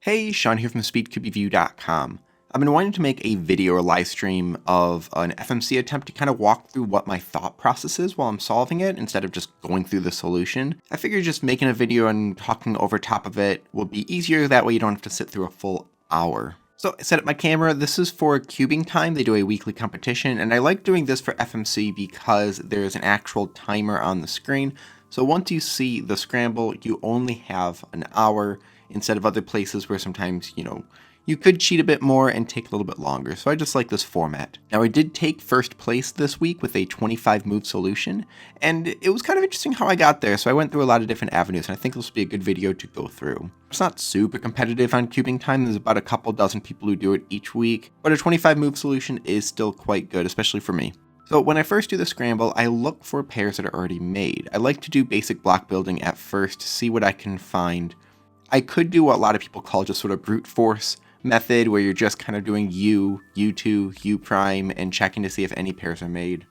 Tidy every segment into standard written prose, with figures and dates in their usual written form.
Hey, Sean here from SpeedCubeReview.com. I've been wanting to make a video or live stream of an FMC attempt to kind of walk through what my thought process is while I'm solving it instead of just going through the solution. I figured just making a video and talking over top of it will be easier, that way you don't have to sit through a full hour. So I set up my camera. This is for cubing time. They do a weekly competition, and I like doing this for FMC because there's an actual timer on the screen. So once you see the scramble, you only have an hour instead of other places where sometimes, you could cheat a bit more and take a little bit longer. So I just like this format. Now I did take first place this week with a 25 move solution, and it was kind of interesting how I got there. So I went through a lot of different avenues, and I think this will be a good video to go through. It's not super competitive on cubing time. There's about a couple dozen people who do it each week, but a 25 move solution is still quite good, especially for me. So when I first do the scramble, I look for pairs that are already made. I like to do basic block building at first to see what I can find. I could do what a lot of people call just sort of brute force method, where you're just kind of doing U, U2, U prime, and checking to see if any pairs are made.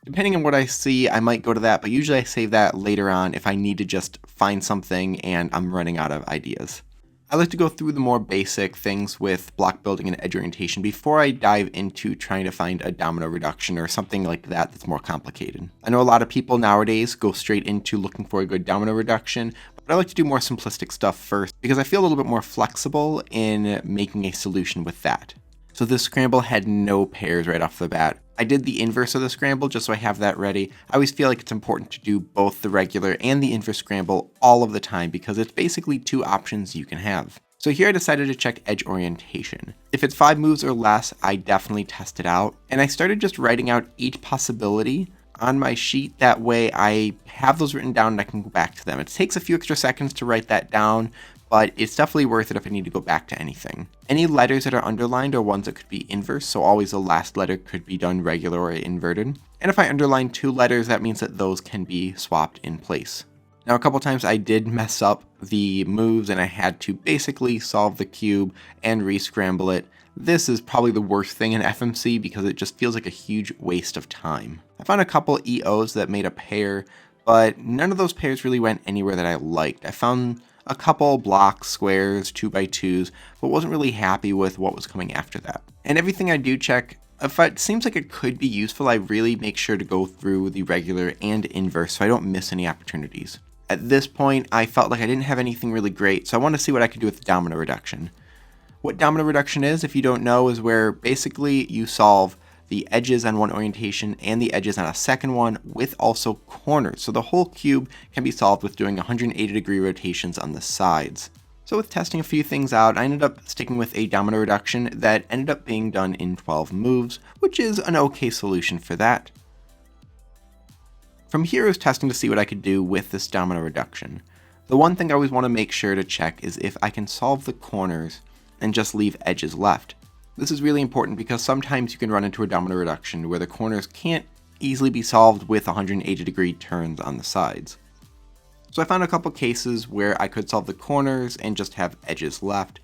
Depending on what I see, I might go to that, but usually I save that later on if I need to just find something and I'm running out of ideas. I like to go through the more basic things with block building and edge orientation before I dive into trying to find a domino reduction or something like that that's more complicated. I know a lot of people nowadays go straight into looking for a good domino reduction, but I like to do more simplistic stuff first because I feel a little bit more flexible in making a solution with that. So this scramble had no pairs right off the bat. I did the inverse of the scramble just so I have that ready. I always feel like it's important to do both the regular and the inverse scramble all of the time because it's basically two options you can have. So here I decided to check edge orientation. If it's 5 moves or less, I definitely test it out. And I started just writing out each possibility on my sheet. That way I have those written down and I can go back to them. It takes a few extra seconds to write that down, but it's definitely worth it if I need to go back to anything. Any letters that are underlined are ones that could be inverse, so always the last letter could be done regular or inverted. And if I underline 2 letters, that means that those can be swapped in place. Now a couple times I did mess up the moves and I had to basically solve the cube and re-scramble it. This is probably the worst thing in FMC because it just feels like a huge waste of time. I found a couple EOs that made a pair, but none of those pairs really went anywhere that I liked. I found a couple blocks, squares, 2x2s, but wasn't really happy with what was coming after that. And everything I do check, if it seems like it could be useful, I really make sure to go through the regular and inverse so I don't miss any opportunities. At this point, I felt like I didn't have anything really great, so I wanted to see what I could do with domino reduction. What domino reduction is, if you don't know, is where basically you solve the edges on one orientation and the edges on a second one with also corners. So the whole cube can be solved with doing 180-degree rotations on the sides. So with testing a few things out, I ended up sticking with a domino reduction that ended up being done in 12 moves, which is an okay solution for that. From here I was testing to see what I could do with this domino reduction. The one thing I always want to make sure to check is if I can solve the corners and just leave edges left. This is really important because sometimes you can run into a domino reduction where the corners can't easily be solved with 180-degree turns on the sides. So I found a couple cases where I could solve the corners and just have edges left.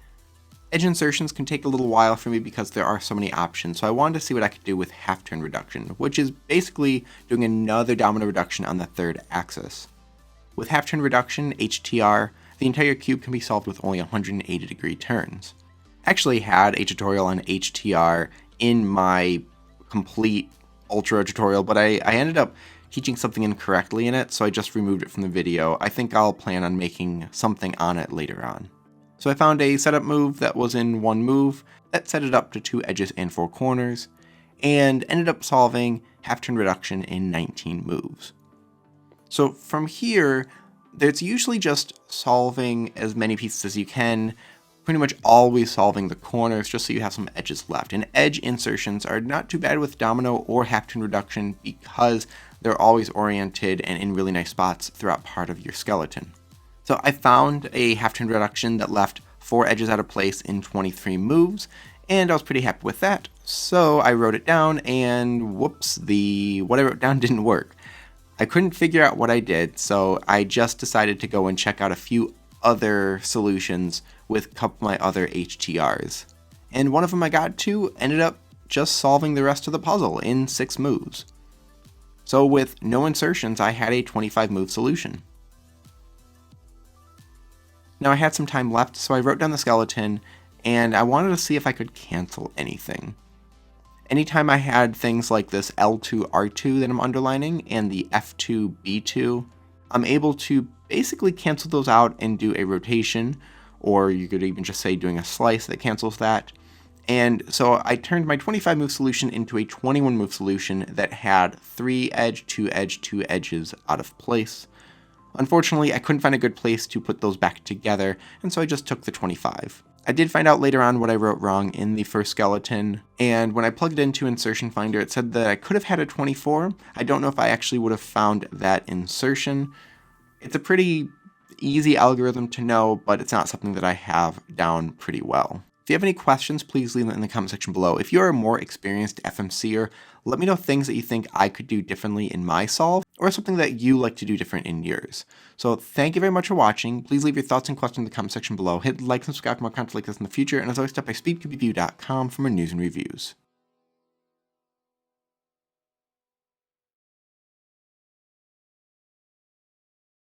Edge insertions can take a little while for me because there are so many options, so I wanted to see what I could do with half-turn reduction, which is basically doing another domino reduction on the third axis. With half-turn reduction, HTR, the entire cube can be solved with only 180-degree turns. I actually had a tutorial on HTR in my complete ultra tutorial, but I ended up teaching something incorrectly in it, so I just removed it from the video. I think I'll plan on making something on it later on. So I found a setup move that was in 1 move that set it up to 2 edges and 4 corners, and ended up solving half-turn reduction in 19 moves. So from here, there's usually just solving as many pieces as you can, pretty much always solving the corners just so you have some edges left. And edge insertions are not too bad with domino or half-turn reduction because they're always oriented and in really nice spots throughout part of your skeleton. So I found a half-turn reduction that left 4 edges out of place in 23 moves, and I was pretty happy with that. So I wrote it down, and whoops, what I wrote down didn't work. I couldn't figure out what I did, so I just decided to go and check out a few other solutions with a couple of my other HTRs. And one of them I got to ended up just solving the rest of the puzzle in 6 moves. So with no insertions, I had a 25 move solution. Now I had some time left, so I wrote down the skeleton, and I wanted to see if I could cancel anything. Anytime I had things like this L2R2 that I'm underlining and the F2B2, I'm able to basically cancel those out and do a rotation, or you could even just say doing a slice that cancels that. And so I turned my 25 move solution into a 21 move solution that had 3 edge, 2 edge, 2 edges out of place. Unfortunately, I couldn't find a good place to put those back together, and so I just took the 25. I did find out later on what I wrote wrong in the first skeleton, and when I plugged it into Insertion Finder, it said that I could have had a 24. I don't know if I actually would have found that insertion. It's a pretty easy algorithm to know, but it's not something that I have down pretty well. If you have any questions, please leave them in the comment section below. If you're a more experienced FMCer, let me know things that you think I could do differently in my solve, or something that you like to do different in yours. So thank you very much for watching. Please leave your thoughts and questions in the comment section below. Hit like and subscribe for more content like this in the future, and as always, stop by speedcubeview.com for more news and reviews.